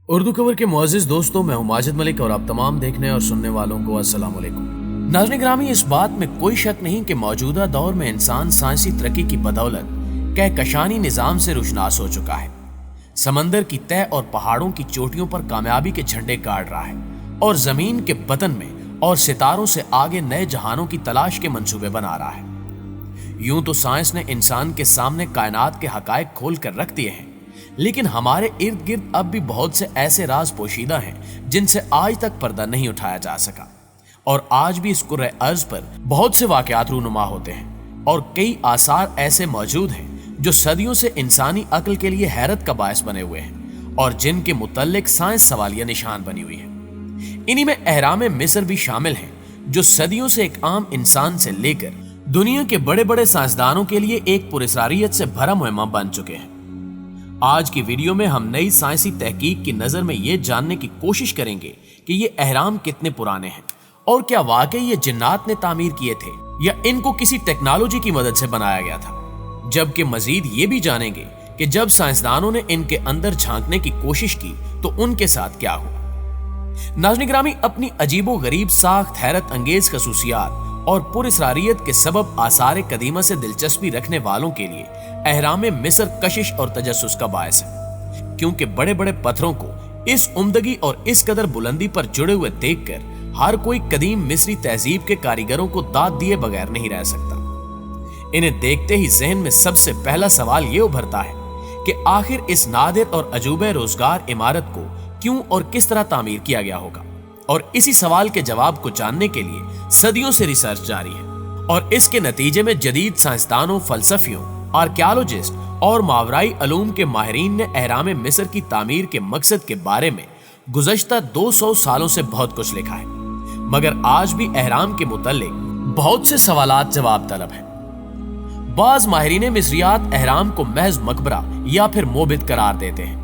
اردو کور کے معزز دوستوں، میں ہوں ماجد ملک اور آپ تمام دیکھنے اور سننے والوں کو السلام علیکم۔ ناظرین گرامی، اس بات میں کوئی شک نہیں کہ موجودہ دور میں انسان سائنسی ترقی کی بدولت کہکشانی نظام سے روشناس ہو چکا ہے۔ سمندر کی تہہ اور پہاڑوں کی چوٹیوں پر کامیابی کے جھنڈے گاڑ رہا ہے اور زمین کے بطن میں اور ستاروں سے آگے نئے جہانوں کی تلاش کے منصوبے بنا رہا ہے۔ یوں تو سائنس نے انسان کے سامنے کائنات کے حقائق کھول کر رکھ دیے ہیں، لیکن ہمارے ارد گرد اب بھی بہت سے ایسے راز پوشیدہ ہیں جن سے آج تک پردہ نہیں اٹھایا جا سکا، اور آج بھی اس کرۂ ارض پر بہت سے واقعات رونما ہوتے ہیں اور کئی آثار ایسے موجود ہیں جو صدیوں سے انسانی عقل کے لیے حیرت کا باعث بنے ہوئے ہیں اور جن کے متعلق سائنس سوالیہ نشان بنی ہوئی ہے۔ انہی میں اہرام مصر بھی شامل ہیں، جو صدیوں سے ایک عام انسان سے لے کر دنیا کے بڑے بڑے سائنسدانوں کے لیے ایک پراسراریت سے بھرا مہمہ بن چکے ہیں۔ آج کی ویڈیو میں ہم نئی سائنسی تحقیق کی نظر میں یہ جاننے کی کوشش کریں گے کہ یہ اہرام کتنے پرانے ہیں اور کیا واقعی یہ جنات نے تعمیر کیے تھے یا ان کو کسی ٹیکنالوجی کی مدد سے بنایا گیا تھا، جبکہ مزید یہ بھی جانیں گے کہ جب سائنسدانوں نے ان کے اندر جھانکنے کی کوشش کی تو ان کے ساتھ کیا ہوا۔ ناظرین گرامی، اپنی عجیب و غریب ساخت، حیرت انگیز خصوصیات اور پراسراریت کے سبب آثار قدیمہ سے دلچسپی رکھنے والوں کے لیے اہرام مصر کشش اور تجسس کا باعث ہے، کیونکہ بڑے بڑے پتھروں کو اس عمدگی اور اس قدر بلندی پر جڑے ہوئے دیکھ کر ہر کوئی قدیم مصری تہذیب کے کاریگروں کو داد دیے بغیر نہیں رہ سکتا۔ انہیں دیکھتے ہی ذہن میں سب سے پہلا سوال یہ ابھرتا ہے کہ آخر اس نادر اور عجوبہ روزگار عمارت کو کیوں اور کس طرح تعمیر کیا گیا ہوگا، اور اسی سوال کے جواب کو جاننے کے لیے صدیوں سے ریسرچ جاری ہے، اور اس کے نتیجے میں جدید سائنسدانوں، فلسفیوں، آرکیالوجسٹ اور ماورائی علوم کے ماہرین نے اہرام مصر کی تعمیر کے مقصد کے بارے میں گزشتہ 200 سالوں سے بہت کچھ لکھا ہے، مگر آج بھی اہرام کے متعلق بہت سے سوالات جواب طلب ہیں۔ بعض ماہرین مصریات اہرام کو محض مقبرہ یا پھر موبد قرار دیتے ہیں،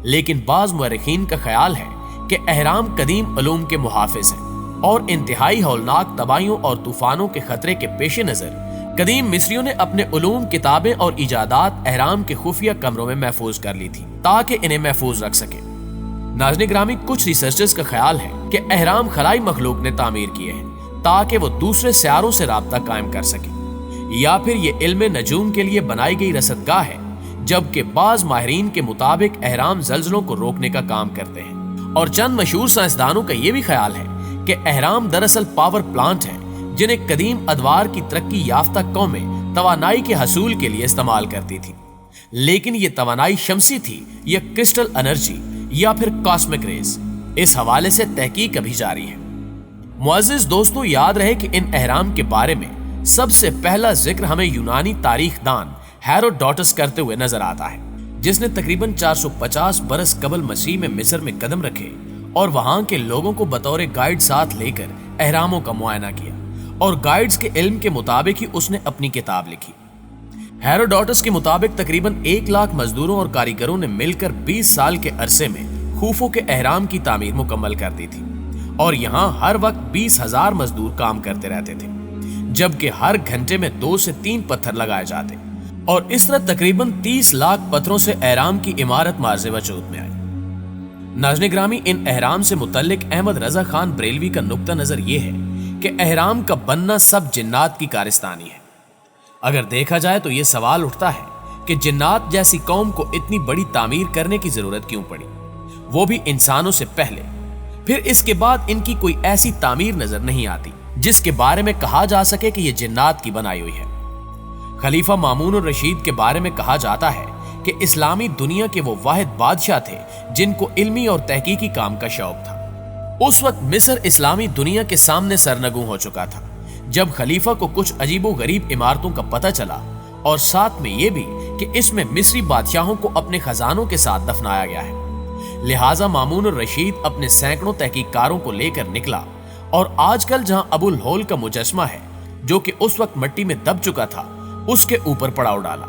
لیکن بعض مورخین کا خیال ہے کہ اہرام قدیم علوم کے محافظ ہیں اور انتہائی ہولناک تباہیوں اور طوفانوں کے خطرے کے پیش نظر قدیم مصریوں نے اپنے علوم، کتابیں اور ایجادات اہرام کے خفیہ کمروں میں محفوظ کر لی تھی تاکہ انہیں محفوظ رکھ سکیں۔ ناظرین گرامی، کچھ ریسرچرز کا خیال ہے کہ اہرام خلائی مخلوق نے تعمیر کیے ہیں تاکہ وہ دوسرے سیاروں سے رابطہ قائم کر سکیں، یا پھر یہ علم نجوم کے لیے بنائی گئی رصدگاہ ہے، جبکہ بعض ماہرین کے مطابق اہرام زلزلوں کو روکنے کا کام کرتے ہیں، اور چند مشہور سائنسدانوں کا یہ بھی خیال ہے کہ اہرام دراصل پاور پلانٹ ہیں جنہیں قدیم ادوار کی ترقی یافتہ قومیں توانائی کے حصول کے لیے استعمال کرتی تھی، لیکن یہ توانائی شمسی تھی یا کرسٹل انرجی یا پھر کاسمک ریز، اس حوالے سے تحقیق ابھی جاری ہے۔ معزز دوستو، یاد رہے کہ ان اہرام کے بارے میں سب سے پہلا ذکر ہمیں یونانی تاریخ دان ہیروڈوٹس کرتے ہوئے نظر آتا ہے، جس نے تقریباً 450 برس قبل مسیح میں مصر میں قدم رکھے اور وہاں کے لوگوں کو بطور گائیڈ ساتھ لے کر اہراموں کا معائنہ کیا، اور گائیڈز کے علم کے مطابق ہی اس نے اپنی کتاب لکھی۔ ہیروڈوٹس کے مطابق تقریباً 1 لاکھ مزدوروں اور کاریگروں نے مل کر 20 سال کے عرصے میں خوفو کے اہرام کی تعمیر مکمل کر دی تھی، اور یہاں ہر وقت 20,000 مزدور کام کرتے رہتے تھے، جبکہ ہر گھنٹے میں 2 سے 3 پتھر لگائے جاتے، اور اس طرح تقریباً 30 لاکھ پتھروں سے اہرام کی عمارت مارز وجود میں آئی۔ ناظرین گرامی، ان اہرام سے متعلق احمد رضا خان بریلوی کا نقطہ نظر یہ ہے کہ اہرام کا بننا سب جنات کی کارستانی ہے۔ اگر دیکھا جائے تو یہ سوال اٹھتا ہے کہ جنات جیسی قوم کو اتنی بڑی تعمیر کرنے کی ضرورت کیوں پڑی، وہ بھی انسانوں سے پہلے؟ پھر اس کے بعد ان کی کوئی ایسی تعمیر نظر نہیں آتی جس کے بارے میں کہا جا سکے کہ یہ جنات کی بنائی ہوئی ہے۔ خلیفہ مامون الرشید کے بارے میں کہا جاتا ہے کہ اسلامی دنیا کے وہ واحد بادشاہ تھے جن کو علمی اور تحقیقی کام کا شوق تھا۔ اس وقت مصر اسلامی دنیا کے سامنے سرنگوں ہو چکا تھا، جب خلیفہ کو کچھ عجیب و غریب عمارتوں کا پتہ چلا، اور ساتھ میں یہ بھی کہ اس میں مصری بادشاہوں کو اپنے خزانوں کے ساتھ دفنایا گیا ہے۔ لہٰذا مامون الرشید اپنے سینکڑوں تحقیق کاروں کو لے کر نکلا، اور آج کل جہاں ابو الہول کا مجسمہ ہے جو کہ اس وقت مٹی میں دب چکا تھا، اس کے اوپر پڑاؤ ڈالا۔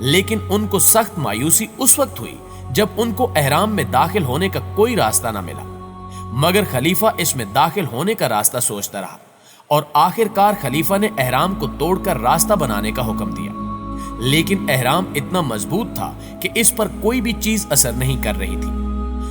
لیکن ان کو سخت مایوسی اس وقت ہوئی جب ان کو اہرام میں داخل ہونے کا کوئی راستہ نہ ملا، مگر خلیفہ اس میں داخل ہونے کا راستہ سوچتا رہا، اور آخر کار خلیفہ نے اہرام کو توڑ کر راستہ بنانے کا حکم دیا، لیکن اہرام اتنا مضبوط تھا کہ اس پر کوئی بھی چیز اثر نہیں کر رہی تھی۔